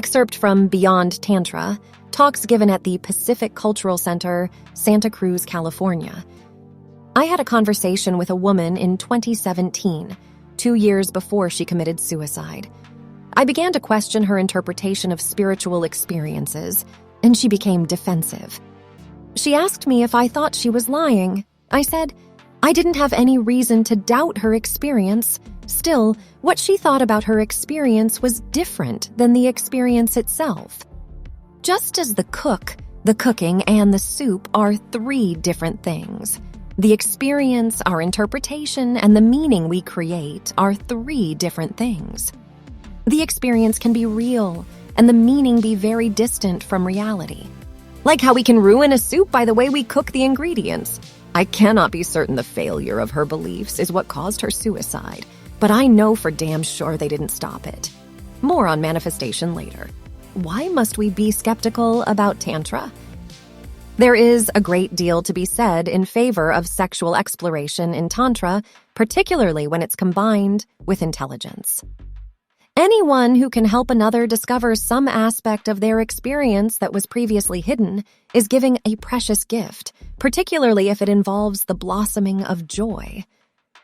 Excerpt from Beyond Tantra, talks given at the Pacific Cultural Center, Santa Cruz, California. I had a conversation with a woman in 2017, 2 years before she committed suicide. I began to question her interpretation of spiritual experiences, and she became defensive. She asked me if I thought she was lying. I said, I didn't have any reason to doubt her experience. Still, what she thought about her experience was different than the experience itself. Just as the cook, the cooking, and the soup are 3 different things, the experience, our interpretation, and the meaning we create are 3 different things. The experience can be real, and the meaning be very distant from reality. Like how we can ruin a soup by the way we cook the ingredients. I cannot be certain the failure of her beliefs is what caused her suicide, but I know for damn sure they didn't stop it. More on manifestation later. Why must we be skeptical about Tantra? There is a great deal to be said in favor of sexual exploration in Tantra, particularly when it's combined with intelligence. Anyone who can help another discover some aspect of their experience that was previously hidden is giving a precious gift, particularly if it involves the blossoming of joy.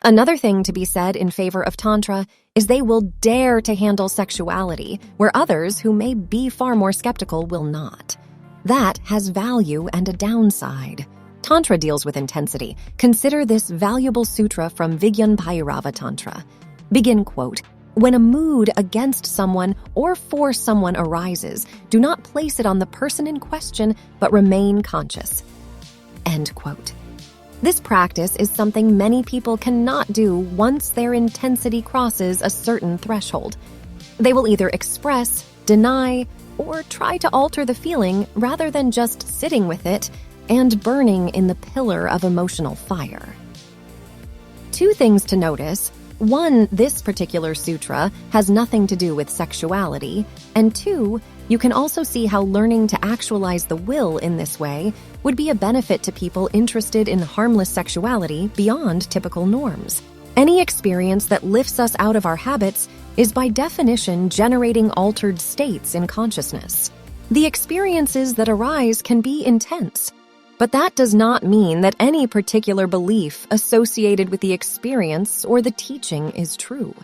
Another thing to be said in favor of Tantra is they will dare to handle sexuality, where others who may be far more skeptical will not. That has value and a downside. Tantra deals with intensity. Consider this valuable sutra from Vivian Bahirava Tantra. Begin quote, "When a mood against someone or for someone arises, do not place it on the person in question, but remain conscious." End quote. This practice is something many people cannot do once their intensity crosses a certain threshold. They will either express, deny, or try to alter the feeling rather than just sitting with it and burning in the pillar of emotional fire. 2 things to notice. 1, this particular sutra has nothing to do with sexuality, and 2, you can also see how learning to actualize the will in this way would be a benefit to people interested in harmless sexuality beyond typical norms. Any experience that lifts us out of our habits is by definition generating altered states in consciousness. The experiences that arise can be intense, but that does not mean that any particular belief associated with the experience or the teaching is true.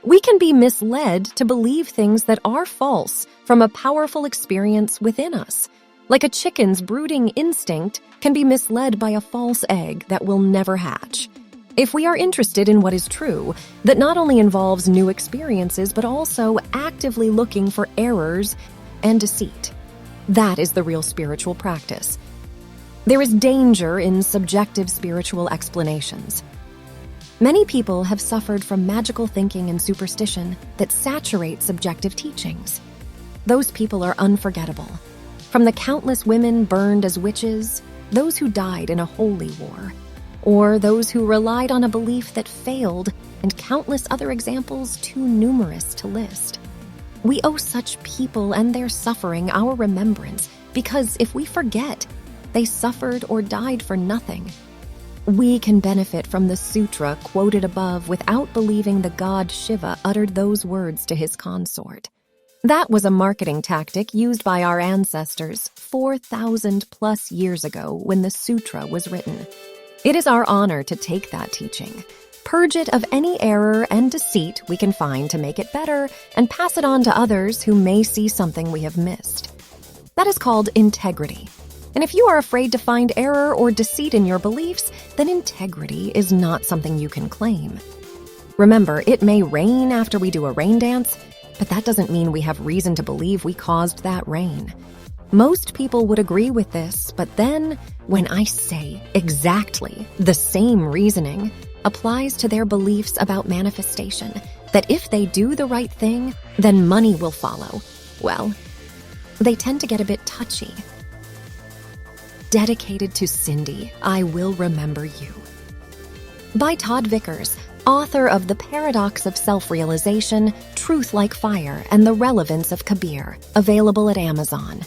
We can be misled to believe things that are false from a powerful experience within us, like a chicken's brooding instinct can be misled by a false egg that will never hatch. If we are interested in what is true, that not only involves new experiences, but also actively looking for errors and deceit, that is the real spiritual practice. There is danger in subjective spiritual explanations. Many people have suffered from magical thinking and superstition that saturate subjective teachings. Those people are unforgettable. From the countless women burned as witches, those who died in a holy war, or those who relied on a belief that failed, and countless other examples too numerous to list. We owe such people and their suffering our remembrance, because if we forget, they suffered or died for nothing. We can benefit from the sutra quoted above without believing the god Shiva uttered those words to his consort. That was a marketing tactic used by our ancestors 4,000 plus years ago when the sutra was written. It is our honor to take that teaching, purge it of any error and deceit we can find to make it better, and pass it on to others who may see something we have missed. That is called integrity. And if you are afraid to find error or deceit in your beliefs, then integrity is not something you can claim. Remember, it may rain after we do a rain dance, but that doesn't mean we have reason to believe we caused that rain. Most people would agree with this, but then, when I say exactly the same reasoning applies to their beliefs about manifestation, that if they do the right thing, then money will follow, well, they tend to get a bit touchy. Dedicated to Cindy, I Will Remember You. By Todd Vickers, author of The Paradox of Self-Realization, Truth Like Fire, and The Relevance of Kabir, available at Amazon.